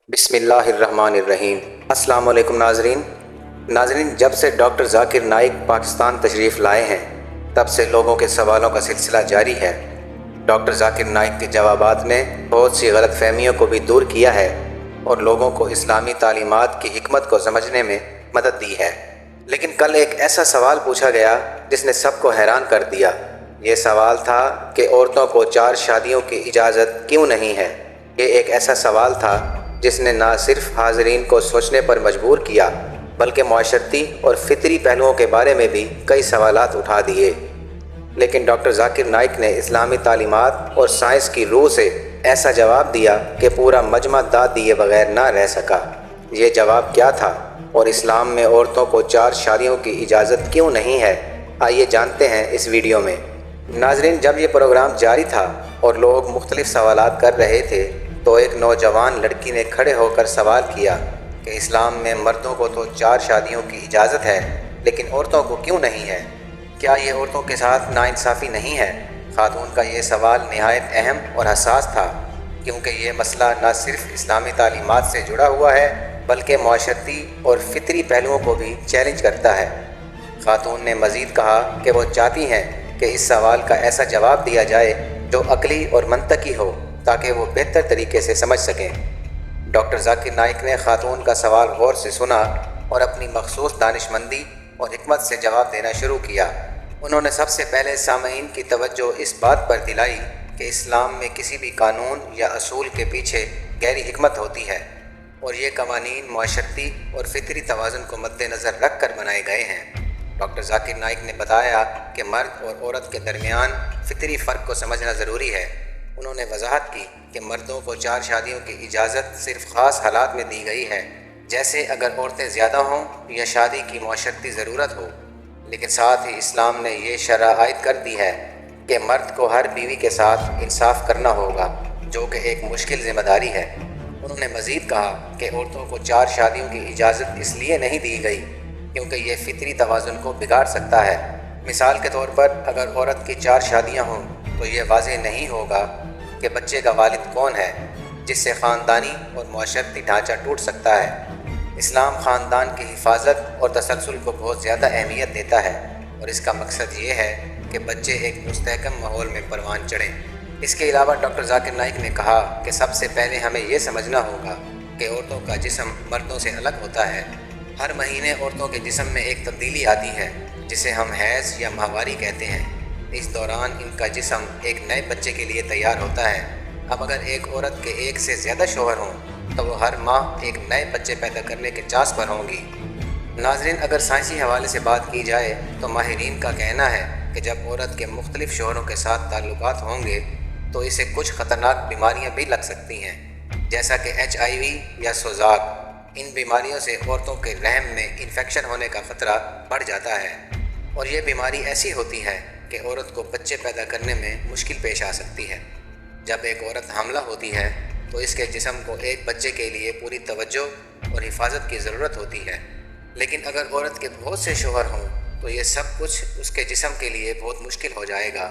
बिस्मिल्लाहिर्रहमानिर्रहीम। अस्सलाम वालेकुम नाजरीन, जब से डॉक्टर ज़ाकिर नाइक पाकिस्तान तशरीफ़ लाए हैं तब से लोगों के सवालों का सिलसिला जारी है। डॉक्टर ज़ाकिर नाइक के जवाबात ने बहुत सी गलत फहमियों को भी दूर किया है और लोगों को इस्लामी तालीमात की हिकमत को समझने में मदद दी है। लेकिन कल एक ऐसा सवाल पूछा गया जिसने सबको हैरान कर दिया। ये सवाल था कि औरतों को 4 शादियों की इजाज़त क्यों नहीं है। ये एक ऐसा सवाल था जिसने ना सिर्फ हाज़रीन को सोचने पर मजबूर किया बल्कि माशरती और फितरी पहलुओं के बारे में भी कई सवालात उठा दिए। लेकिन डॉक्टर ज़ाकिर नाइक ने इस्लामी तालीमात और साइंस की रूह से ऐसा जवाब दिया कि पूरा मजमा दाद दिए बगैर ना रह सका। ये जवाब क्या था और इस्लाम में औरतों को 4 शादियों की इजाज़त क्यों नहीं है, आइए जानते हैं इस वीडियो में। नाजरीन, जब ये प्रोग्राम जारी था और लोग मुख्तलिफ सवालात कर रहे थे तो एक नौजवान लड़की ने खड़े होकर सवाल किया कि इस्लाम में मर्दों को तो 4 शादियों की इजाज़त है लेकिन औरतों को क्यों नहीं है। क्या ये औरतों के साथ नाइंसाफ़ी नहीं है। ख़ातून का ये सवाल नहायत अहम और हसास था क्योंकि ये मसला न सिर्फ इस्लामी तालीमात से जुड़ा हुआ है बल्कि माशरती और फितरी पहलुओं को भी चैलेंज करता है। ख़ातून ने मज़ीद कहा कि वो चाहती हैं कि इस सवाल का ऐसा जवाब दिया जाए जो अक़ली और मंतकी हो ताकि वो बेहतर तरीके से समझ सकें। डॉक्टर ज़ाकिर नाइक ने ख़ातून का सवाल गौर से सुना और अपनी मखसूस दानिशमंदी और हिकमत से जवाब देना शुरू किया। उन्होंने सबसे पहले सामईन की तवज्जो इस बात पर दिलाई कि इस्लाम में किसी भी कानून या असूल के पीछे गहरी हिकमत होती है और ये कवानीन माशरती और फितरी तवाज़ुन को मद्देनज़र रख कर बनाए गए हैं। डॉक्टर ज़ाकिर नाइक ने बताया कि मर्द और औरत के दरमियान फितरी फ़र्क को समझना ज़रूरी है। उन्होंने वजाहत की कि मर्दों को 4 शादियों की इजाज़त सिर्फ़ ख़ास हालात में दी गई है, जैसे अगर औरतें ज़्यादा हों या शादी की माशरती ज़रूरत हो। लेकिन साथ ही इस्लाम ने ये शरह आयद कर दी है कि मर्द को हर बीवी के साथ इंसाफ करना होगा, जो कि एक मुश्किल ज़िम्मेदारी है। उन्होंने मज़ीद कहा कि औरतों को 4 शादियों की इजाज़त इसलिए नहीं दी गई क्योंकि ये फितरी तवाज़ुन को बिगाड़ सकता है। मिसाल के तौर पर अगर औरत की 4 शादियाँ हों तो ये वाज़ेह नहीं होगा कि बच्चे का वालिद कौन है, जिससे ख़ानदानी और माशरती ढांचा टूट सकता है। इस्लाम ख़ानदान की हिफाजत और तसलसल को बहुत ज़्यादा अहमियत देता है और इसका मकसद ये है कि बच्चे एक मुस्तहकम माहौल में परवान चढ़ें। इसके अलावा डॉक्टर ज़ाकिर नाइक ने कहा कि सबसे पहले हमें ये समझना होगा कि औरतों का जिस्म मर्दों से अलग होता है। हर महीने औरतों के जिस्म में एक तब्दीली आती है जिसे हम हैज़ या माहवारी कहते हैं। इस दौरान इनका जिस्म एक नए बच्चे के लिए तैयार होता है। अब अगर एक औरत के एक से ज़्यादा शौहर हों तो वो हर माह एक नए बच्चे पैदा करने के चांस पर होंगी। नाज़रीन, अगर साइंसी हवाले से बात की जाए तो माहिरीन का कहना है कि जब औरत के मुख्तलिफ शौहरों के साथ ताल्लुकात होंगे तो इसे कुछ ख़तरनाक बीमारियाँ भी लग सकती हैं, जैसा कि HIV या सोजाक। इन बीमारियों से औरतों के रहम में इन्फेक्शन होने का ख़तरा बढ़ जाता है और ये बीमारी ऐसी होती है कि औरत को बच्चे पैदा करने में मुश्किल पेश आ सकती है। जब एक औरत हामला होती है तो इसके जिस्म को एक बच्चे के लिए पूरी तवज्जो और हिफाजत की ज़रूरत होती है। लेकिन अगर औरत के बहुत से शौहर हों तो ये सब कुछ उसके जिस्म के लिए बहुत मुश्किल हो जाएगा।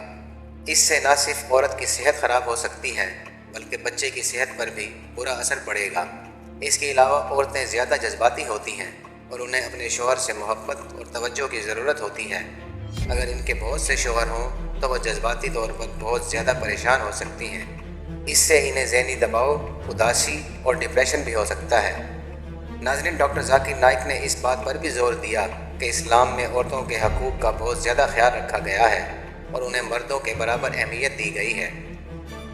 इससे न सिर्फ औरत की सेहत ख़राब हो सकती है बल्कि बच्चे की सेहत पर भी बुरा असर पड़ेगा। इसके अलावा औरतें ज़्यादा जज्बाती होती हैं और उन्हें अपने शौहर से मोहब्बत और तवज्जो की ज़रूरत होती है। अगर इनके बहुत से शौहर हों तो वह जज्बाती तौर पर बहुत ज़्यादा परेशान हो सकती हैं। इससे इन्हें ज़हनी दबाव, उदासी और डिप्रेशन भी हो सकता है। नाज़रीन, डॉक्टर ज़ाकिर नाइक ने इस बात पर भी ज़ोर दिया कि इस्लाम में औरतों के हकूक़ का बहुत ज़्यादा ख्याल रखा गया है और उन्हें मर्दों के बराबर अहमियत दी गई है।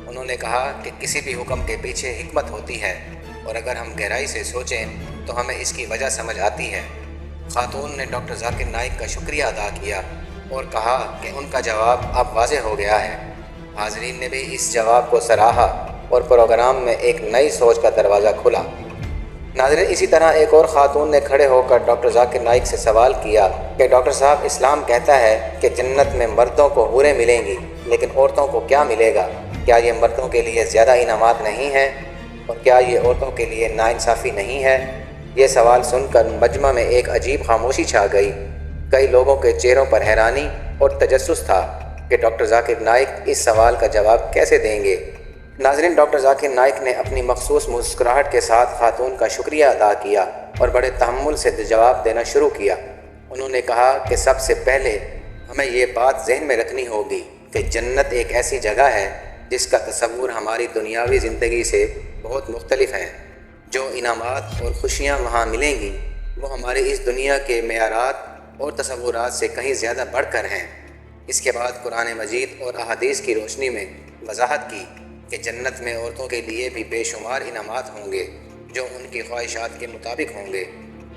उन्होंने कहा कि किसी भी हुक्म के पीछे हिकमत होती है और अगर हम गहराई से सोचें तो हमें इसकी वजह समझ आती है। ख़ातून ने डॉक्टर ज़ाकिर नाइक का शुक्रिया अदा किया और कहा कि उनका जवाब अब वाज़ेह हो गया है। हाज़रीन ने भी इस जवाब को सराहा और प्रोग्राम में एक नई सोच का दरवाज़ा खुला। नाज़रीन, इसी तरह एक और ख़ातून ने खड़े होकर डॉक्टर ज़ाकिर नाइक से सवाल किया कि डॉक्टर साहब, इस्लाम कहता है कि जन्नत में मर्दों को हूरें मिलेंगी लेकिन औरतों को क्या मिलेगा। क्या ये मर्दों के लिए ज़्यादा इनामात नहीं है और क्या ये औरतों के लिए नाइंसाफ़ी नहीं है। ये सवाल सुनकर मजमा में एक अजीब खामोशी छा गई। कई लोगों के चेहरों पर हैरानी और तजस्सुस था कि डॉक्टर ज़ाकिर नाइक इस सवाल का जवाब कैसे देंगे। नाज़रीन, डॉक्टर ज़ाकिर नाइक ने अपनी मखसूस मुस्कुराहट के साथ खातून का शुक्रिया अदा किया और बड़े तहम्मुल से जवाब देना शुरू किया। उन्होंने कहा कि सबसे पहले हमें ये बात जहन में रखनी होगी कि जन्नत एक ऐसी जगह है जिसका तसव्वुर हमारी दुनियावी ज़िंदगी से बहुत मुख्तलिफ है। जो इनामात और खुशियाँ वहाँ मिलेंगी वो हमारी इस दुनिया के मेयारात और तसव्वुरात से कहीं ज़्यादा बढ़कर हैं। इसके बाद कुरान मजीद और अहादीस की रोशनी में वजाहत की कि जन्नत में औरतों के लिए भी बेशुमार इनामात होंगे जो उनकी ख्वाहिशात के मुताबिक होंगे।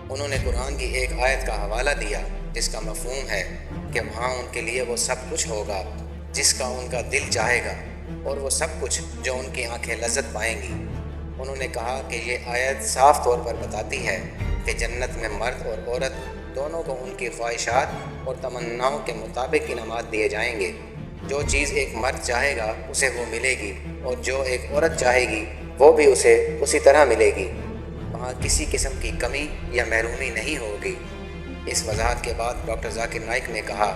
उन्होंने कुरान की एक आयत का हवाला दिया जिसका मफहूम है कि वहाँ उनके लिए वो सब कुछ होगा जिसका उनका दिल चाहेगा और वो सब कुछ जो उनकी आंखें लज्जत पाएंगी। उन्होंने कहा कि ये आयत साफ़ तौर पर बताती है कि जन्नत में मर्द और औरत दोनों को उनकी ख्वाहिशात और तमन्नाओं के मुताबिक इनामात दिए जाएंगे। जो चीज़ एक मर्द चाहेगा उसे वो मिलेगी और जो एक औरत चाहेगी वो भी उसे उसी तरह मिलेगी। वहाँ किसी किस्म की कमी या महरूमी नहीं होगी। इस वजाहत के बाद डॉक्टर ज़ाकिर नाइक ने कहा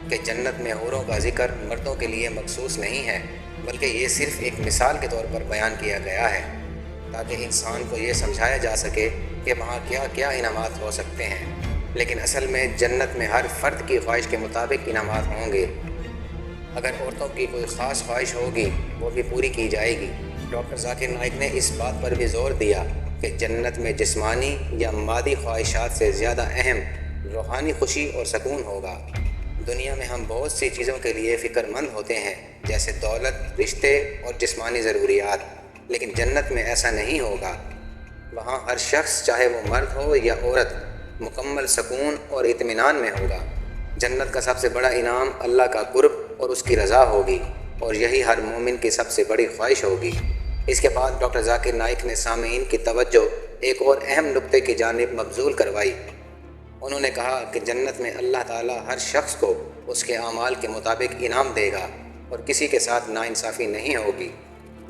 कि जन्नत में हूरों का जिक्र मर्दों के लिए मखसूस नहीं है, बल्कि ये सिर्फ़ एक मिसाल के तौर पर बयान किया गया है ताकि इंसान को ये समझाया जा सके कि वहाँ क्या क्या इनामात हो सकते हैं। लेकिन असल में जन्नत में हर फ़र्द की ख्वाहिश के मुताबिक इनामात होंगे। अगर औरतों की कोई ख़ास ख्वाहिश होगी वो भी पूरी की जाएगी। डॉक्टर ज़ाकिर नाइक ने इस बात पर भी ज़ोर दिया कि जन्नत में जिस्मानी या मादी ख्वाहिशात से ज़्यादा अहम रूहानी खुशी और सकून होगा। दुनिया में हम बहुत सी चीज़ों के लिए फ़िक्रमंद होते हैं जैसे दौलत, रिश्ते और जिस्मानी ज़रूरियात, लेकिन जन्नत में ऐसा नहीं होगा। वहाँ हर शख्स चाहे वो मर्द हो या औरत मुकम्मल सकून और इत्मीनान में होगा। जन्नत का सबसे बड़ा इनाम अल्लाह का कुर्ब और उसकी रज़ा होगी और यही हर मोमिन की सबसे बड़ी ख्वाहिश होगी। इसके बाद डॉक्टर ज़ाकिर नाइक ने सामीन की तवज्जो एक और अहम नुक्ते की जानिब मबजूल करवाई। उन्होंने कहा कि जन्नत में अल्लाह ताला हर शख्स को उसके आमाल के मुताबिक इनाम देगा और किसी के साथ नाइंसाफ़ी नहीं होगी।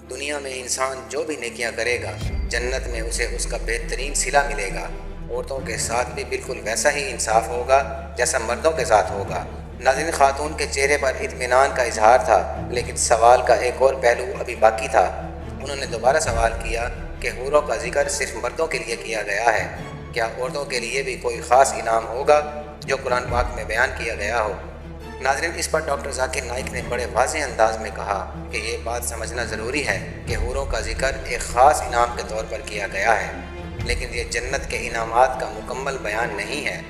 दुनिया में इंसान जो भी नेकियां करेगा जन्नत में उसे उसका बेहतरीन सिला मिलेगा। औरतों के साथ भी बिल्कुल वैसा ही इंसाफ होगा जैसा मर्दों के साथ होगा। नाज़रीन, खातून के चेहरे पर इत्मीनान का इजहार था, लेकिन सवाल का एक और पहलू अभी बाकी था। उन्होंने दोबारा सवाल किया कि हूरों का जिक्र सिर्फ मर्दों के लिए किया गया है, क्या औरतों के लिए भी कोई ख़ास इनाम होगा जो कुरान पाक में बयान किया गया हो। नाज़रीन, इस पर डॉक्टर ज़ाकिर नाइक ने बड़े वाज़ेह अंदाज में कहा कि ये बात समझना ज़रूरी है कि हूरों का जिक्र एक ख़ास इनाम के तौर पर किया गया है, लेकिन ये जन्नत के इनामात का मुकम्मल बयान नहीं है।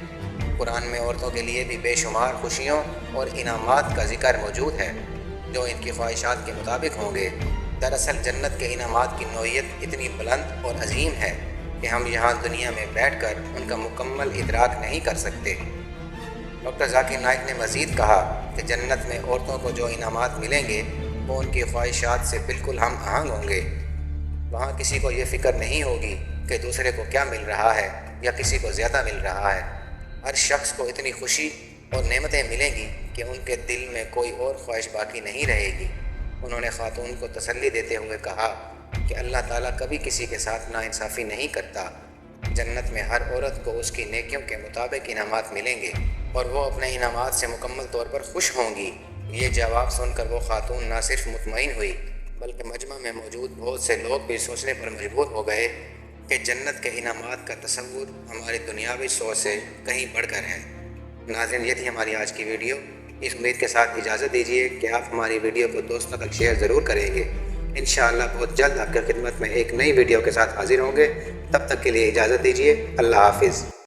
कुरान में औरतों के लिए भी बेशुमार खुशियों और इनामात का जिक्र मौजूद है जो इनकी ख्वाहिशात के मुताबिक होंगे। दरअसल जन्नत के इनामात की नौइयत इतनी बुलंद और अजीम है कि हम यहाँ दुनिया में बैठकर उनका मुकम्मल इदराक नहीं कर सकते। डॉक्टर ज़ाकिर नाइक ने मज़ीद कहा कि जन्नत में औरतों को जो इनामात मिलेंगे वो उनकी ख्वाहिशात से बिल्कुल हम आहंग होंगे। वहाँ किसी को ये फ़िक्र नहीं होगी कि दूसरे को क्या मिल रहा है या किसी को ज़्यादा मिल रहा है। हर शख्स को इतनी खुशी और नेमतें मिलेंगी कि उनके दिल में कोई और ख्वाहिश बाकी नहीं रहेगी। उन्होंने खातून को तसल्ली देते हुए कहा कि अल्लाह ताला कभी किसी के साथ नाइंसाफ़ी नहीं करता। जन्नत में हर औरत को उसकी नेकियों के मुताबिक इनामात मिलेंगे और वो अपने इनामात से मुकम्मल तौर पर खुश होंगी। ये जवाब सुनकर वो खातून न सिर्फ मुतमईन हुई बल्कि मजमा में मौजूद बहुत से लोग भी सोचने पर मजबूर हो गए कि जन्नत के इनामात का तसव्वुर हमारी दुनियावी सोच से कहीं बढ़कर है। नाज़रीन, ये थी हमारी आज की वीडियो। इस उम्मीद के साथ इजाज़त दीजिए कि आप हमारी वीडियो को दोस्तों तक शेयर ज़रूर करेंगे। इंशाअल्लाह बहुत जल्द आपकी खिदमत में एक नई वीडियो के साथ हाजिर होंगे। तब तक के लिए इजाज़त दीजिए। अल्लाह हाफिज़।